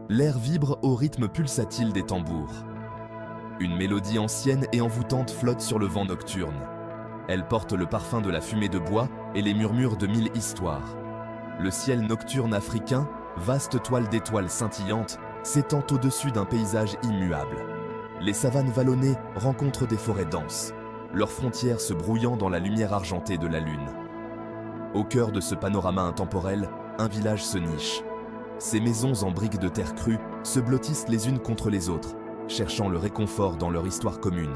L'air vibre au rythme pulsatile des tambours. Une mélodie ancienne et envoûtante flotte sur le vent nocturne. Elle porte le parfum de la fumée de bois et les murmures de 1000 histoires. Le ciel nocturne africain, vaste toile d'étoiles scintillantes, s'étend au-dessus d'un paysage immuable. Les savanes vallonnées rencontrent des forêts denses, leurs frontières se brouillant dans la lumière argentée de la lune. Au cœur de ce panorama intemporel, un village se niche. Ces maisons en briques de terre crue se blottissent les unes contre les autres, cherchant le réconfort dans leur histoire commune.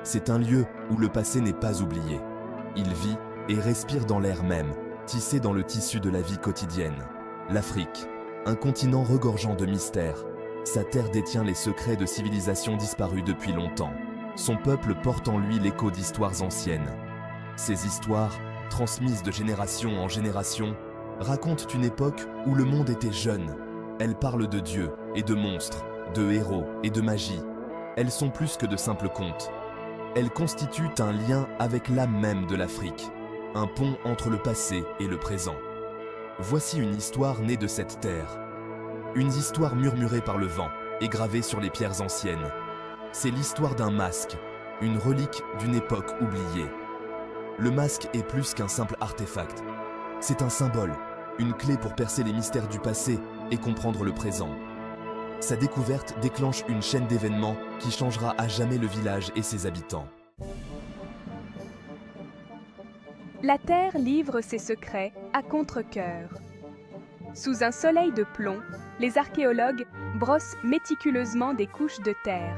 C'est un lieu où le passé n'est pas oublié. Il vit et respire dans l'air même, tissé dans le tissu de la vie quotidienne. L'Afrique, un continent regorgeant de mystères. Sa terre détient les secrets de civilisations disparues depuis longtemps. Son peuple porte en lui l'écho d'histoires anciennes. Ces histoires, transmises de génération en génération, racontent une époque où le monde était jeune. Elles parlent de dieux et de monstres, de héros et de magie. Elles sont plus que de simples contes. Elles constituent un lien avec l'âme même de l'Afrique, un pont entre le passé et le présent. Voici une histoire née de cette terre. Une histoire murmurée par le vent et gravée sur les pierres anciennes. C'est l'histoire d'un masque, une relique d'une époque oubliée. Le masque est plus qu'un simple artefact. C'est un symbole, une clé pour percer les mystères du passé et comprendre le présent. Sa découverte déclenche une chaîne d'événements qui changera à jamais le village et ses habitants. La Terre livre ses secrets à contre-cœur. Sous un soleil de plomb, les archéologues brossent méticuleusement des couches de terre.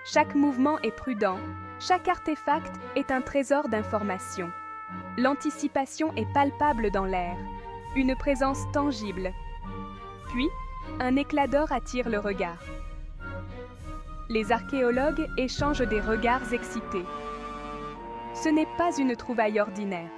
Chaque mouvement est prudent, chaque artefact est un trésor d'informations. L'anticipation est palpable dans l'air, une présence tangible. Puis, un éclat d'or attire le regard. Les archéologues échangent des regards excités. Ce n'est pas une trouvaille ordinaire.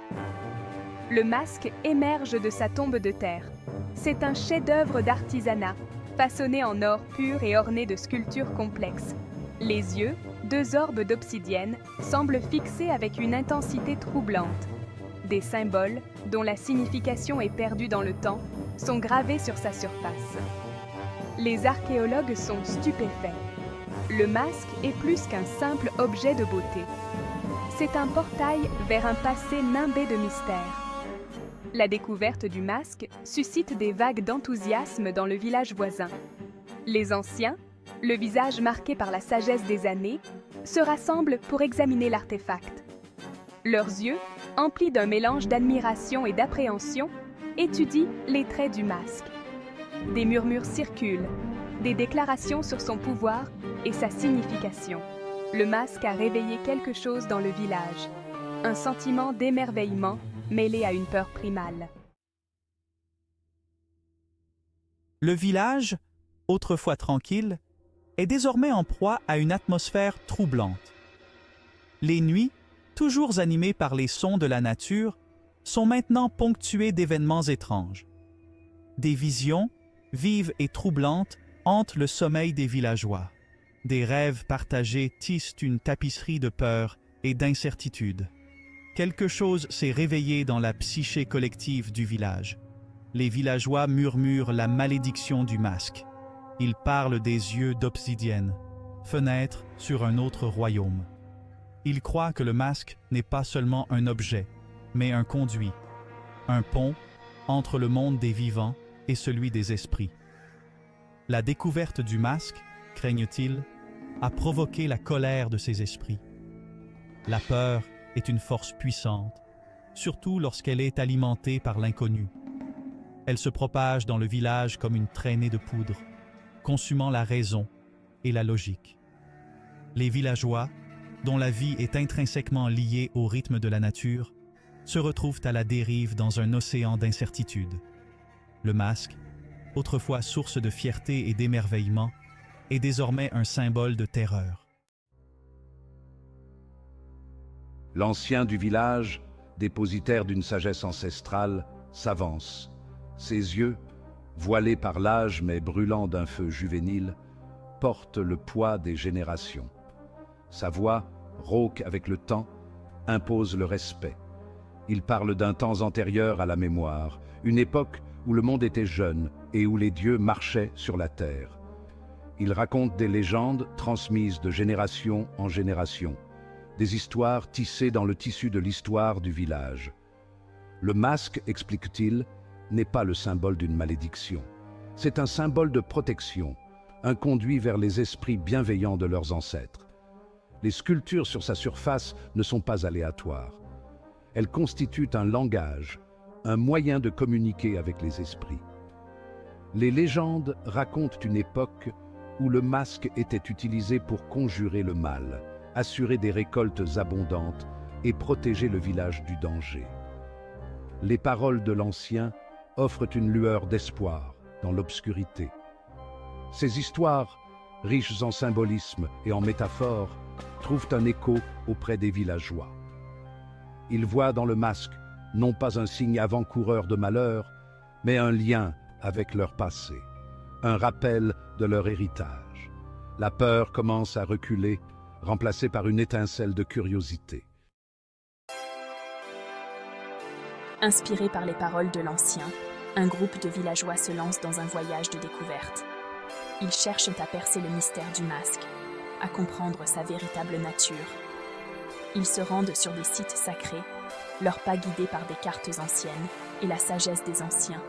Le masque émerge de sa tombe de terre. C'est un chef-d'œuvre d'artisanat, façonné en or pur et orné de sculptures complexes. Les yeux, deux orbes d'obsidienne, semblent fixés avec une intensité troublante. Des symboles, dont la signification est perdue dans le temps, sont gravés sur sa surface. Les archéologues sont stupéfaits. Le masque est plus qu'un simple objet de beauté. C'est un portail vers un passé nimbé de mystères. La découverte du masque suscite des vagues d'enthousiasme dans le village voisin. Les anciens, le visage marqué par la sagesse des années, se rassemblent pour examiner l'artefact. Leurs yeux, emplis d'un mélange d'admiration et d'appréhension, étudient les traits du masque. Des murmures circulent, des déclarations sur son pouvoir et sa signification. Le masque a réveillé quelque chose dans le village, un sentiment d'émerveillement mêlé à une peur primale. Le village, autrefois tranquille, est désormais en proie à une atmosphère troublante. Les nuits, toujours animées par les sons de la nature, sont maintenant ponctuées d'événements étranges. Des visions, vives et troublantes, hantent le sommeil des villageois. Des rêves partagés tissent une tapisserie de peur et d'incertitude. Quelque chose s'est réveillé dans la psyché collective du village. Les villageois murmurent la malédiction du masque. Ils parlent des yeux d'obsidienne, fenêtres sur un autre royaume. Ils croient que le masque n'est pas seulement un objet, mais un conduit, un pont entre le monde des vivants et celui des esprits. La découverte du masque, craignent-ils, a provoqué la colère de ces esprits. La peur est une force puissante, surtout lorsqu'elle est alimentée par l'inconnu. Elle se propage dans le village comme une traînée de poudre, consumant la raison et la logique. Les villageois, dont la vie est intrinsèquement liée au rythme de la nature, se retrouvent à la dérive dans un océan d'incertitude. Le masque, autrefois source de fierté et d'émerveillement, est désormais un symbole de terreur. L'ancien du village, dépositaire d'une sagesse ancestrale, s'avance. Ses yeux, voilés par l'âge mais brûlants d'un feu juvénile, portent le poids des générations. Sa voix, rauque avec le temps, impose le respect. Il parle d'un temps antérieur à la mémoire, une époque où le monde était jeune et où les dieux marchaient sur la terre. Il raconte des légendes transmises de génération en génération, des histoires tissées dans le tissu de l'histoire du village. Le masque, explique-t-il, n'est pas le symbole d'une malédiction. C'est un symbole de protection, un conduit vers les esprits bienveillants de leurs ancêtres. Les sculptures sur sa surface ne sont pas aléatoires. Elles constituent un langage, un moyen de communiquer avec les esprits. Les légendes racontent une époque où le masque était utilisé pour conjurer le mal, assurer des récoltes abondantes et protéger le village du danger. Les paroles de l'Ancien offrent une lueur d'espoir dans l'obscurité. Ces histoires, riches en symbolisme et en métaphores, trouvent un écho auprès des villageois. Ils voient dans le masque non pas un signe avant-coureur de malheur, mais un lien avec leur passé, un rappel de leur héritage. La peur commence à reculer, remplacée par une étincelle de curiosité. Inspiré par les paroles de l'Ancien, un groupe de villageois se lance dans un voyage de découverte. Ils cherchent à percer le mystère du masque, à comprendre sa véritable nature. Ils se rendent sur des sites sacrés, leurs pas guidés par des cartes anciennes et la sagesse des anciens.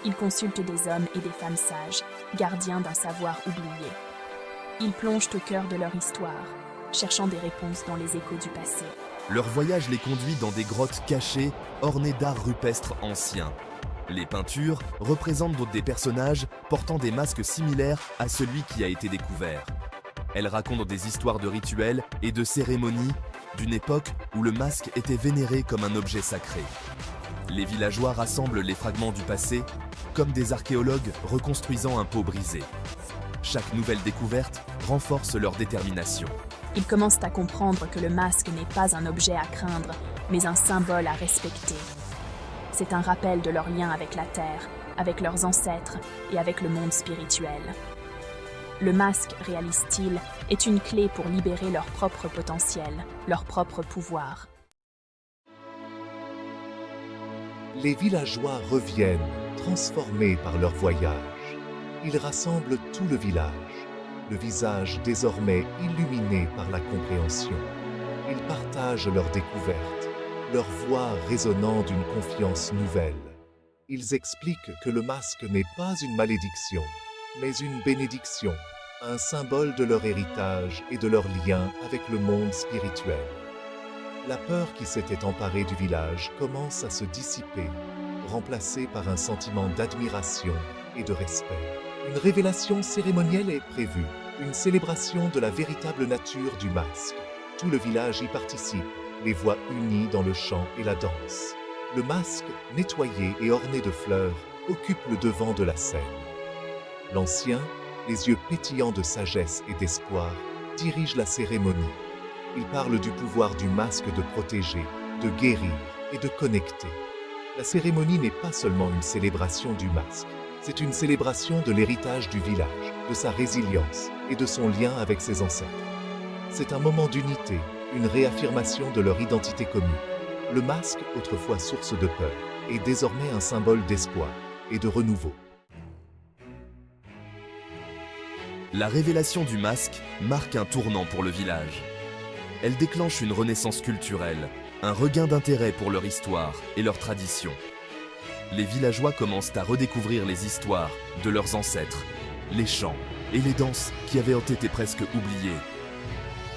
Ils consultent des hommes et des femmes sages, gardiens d'un savoir oublié. Ils plongent au cœur de leur histoire, cherchant des réponses dans les échos du passé. Leur voyage les conduit dans des grottes cachées, ornées d'art rupestre anciens. Les peintures représentent d'autres des personnages portant des masques similaires à celui qui a été découvert. Elles racontent des histoires de rituels et de cérémonies d'une époque où le masque était vénéré comme un objet sacré. Les villageois rassemblent les fragments du passé comme des archéologues reconstruisant un pot brisé. Chaque nouvelle découverte renforce leur détermination. Ils commencent à comprendre que le masque n'est pas un objet à craindre, mais un symbole à respecter. C'est un rappel de leur lien avec la terre, avec leurs ancêtres et avec le monde spirituel. Le masque, réalise-t-il, est une clé pour libérer leur propre potentiel, leur propre pouvoir. Les villageois reviennent, transformés par leur voyage. Ils rassemblent tout le village, le visage désormais illuminé par la compréhension. Ils partagent leurs découvertes, leur voix résonnant d'une confiance nouvelle. Ils expliquent que le masque n'est pas une malédiction, mais une bénédiction, un symbole de leur héritage et de leur lien avec le monde spirituel. La peur qui s'était emparée du village commence à se dissiper, remplacée par un sentiment d'admiration et de respect. Une révélation cérémonielle est prévue, une célébration de la véritable nature du masque. Tout le village y participe, les voix unies dans le chant et la danse. Le masque, nettoyé et orné de fleurs, occupe le devant de la scène. L'Ancien, les yeux pétillants de sagesse et d'espoir, dirige la cérémonie. Il parle du pouvoir du masque de protéger, de guérir et de connecter. La cérémonie n'est pas seulement une célébration du masque, c'est une célébration de l'héritage du village, de sa résilience et de son lien avec ses ancêtres. C'est un moment d'unité, une réaffirmation de leur identité commune. Le masque, autrefois source de peur, est désormais un symbole d'espoir et de renouveau. La révélation du masque marque un tournant pour le village. Elle déclenche une renaissance culturelle, un regain d'intérêt pour leur histoire et leurs traditions. Les villageois commencent à redécouvrir les histoires de leurs ancêtres, les chants et les danses qui avaient été presque oubliés.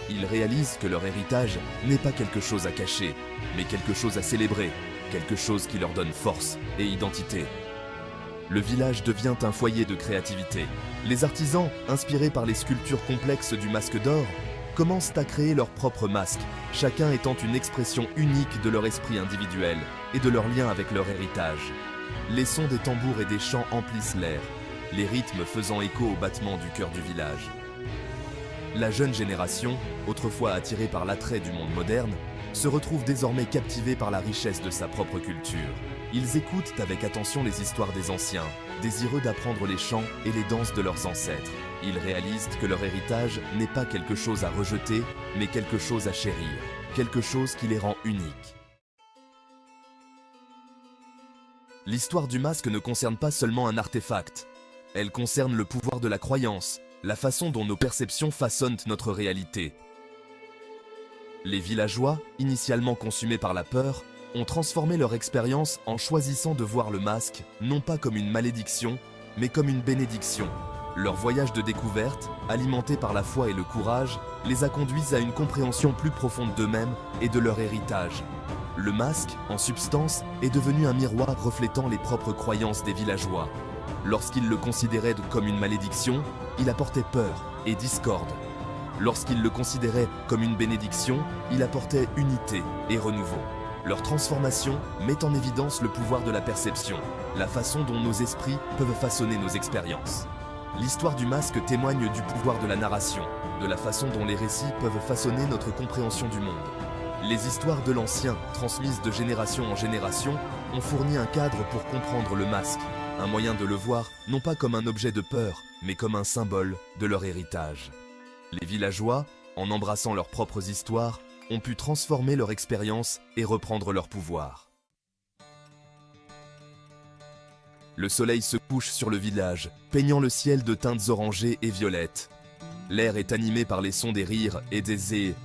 Ils réalisent que leur héritage n'est pas quelque chose à cacher, mais quelque chose à célébrer, quelque chose qui leur donne force et identité. Le village devient un foyer de créativité. Les artisans, inspirés par les sculptures complexes du masque d'or, commencent à créer leur propre masque, chacun étant une expression unique de leur esprit individuel et de leur lien avec leur héritage. Les sons des tambours et des chants emplissent l'air, les rythmes faisant écho au battement du cœur du village. La jeune génération, autrefois attirée par l'attrait du monde moderne, se retrouve désormais captivée par la richesse de sa propre culture. Ils écoutent avec attention les histoires des anciens, désireux d'apprendre les chants et les danses de leurs ancêtres. Ils réalisent que leur héritage n'est pas quelque chose à rejeter, mais quelque chose à chérir, quelque chose qui les rend uniques. L'histoire du masque ne concerne pas seulement un artefact. Elle concerne le pouvoir de la croyance, la façon dont nos perceptions façonnent notre réalité. Les villageois, initialement consumés par la peur, ont transformé leur expérience en choisissant de voir le masque, non pas comme une malédiction, mais comme une bénédiction. Leur voyage de découverte, alimenté par la foi et le courage, les a conduits à une compréhension plus profonde d'eux-mêmes et de leur héritage. Le masque, en substance, est devenu un miroir reflétant les propres croyances des villageois. Lorsqu'ils le considéraient comme une malédiction, il apportait peur et discorde. Lorsqu'ils le considéraient comme une bénédiction, il apportait unité et renouveau. Leur transformation met en évidence le pouvoir de la perception, la façon dont nos esprits peuvent façonner nos expériences. L'histoire du masque témoigne du pouvoir de la narration, de la façon dont les récits peuvent façonner notre compréhension du monde. Les histoires de l'ancien, transmises de génération en génération, ont fourni un cadre pour comprendre le masque, un moyen de le voir non pas comme un objet de peur, mais comme un symbole de leur héritage. Les villageois, en embrassant leurs propres histoires, ont pu transformer leur expérience et reprendre leur pouvoir. Le soleil se couche sur le village, peignant le ciel de teintes orangées et violettes. L'air est animé par les sons des rires et des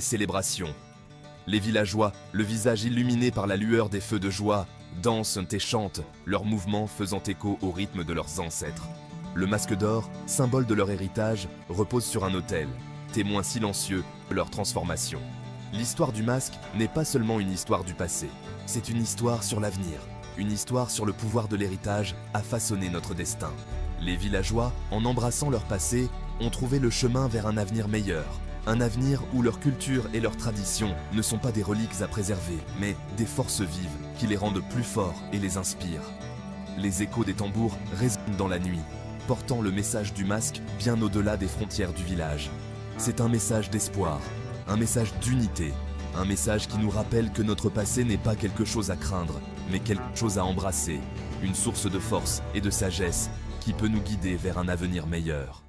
célébrations. Les villageois, le visage illuminé par la lueur des feux de joie, dansent et chantent, leurs mouvements faisant écho au rythme de leurs ancêtres. Le masque d'or, symbole de leur héritage, repose sur un autel, témoin silencieux de leur transformation. L'histoire du masque n'est pas seulement une histoire du passé, c'est une histoire sur l'avenir, une histoire sur le pouvoir de l'héritage à façonner notre destin. Les villageois, en embrassant leur passé, ont trouvé le chemin vers un avenir meilleur. Un avenir où leur culture et leurs traditions ne sont pas des reliques à préserver, mais des forces vives qui les rendent plus forts et les inspirent. Les échos des tambours résonnent dans la nuit, portant le message du masque bien au-delà des frontières du village. C'est un message d'espoir, un message d'unité, un message qui nous rappelle que notre passé n'est pas quelque chose à craindre, mais quelque chose à embrasser, une source de force et de sagesse qui peut nous guider vers un avenir meilleur.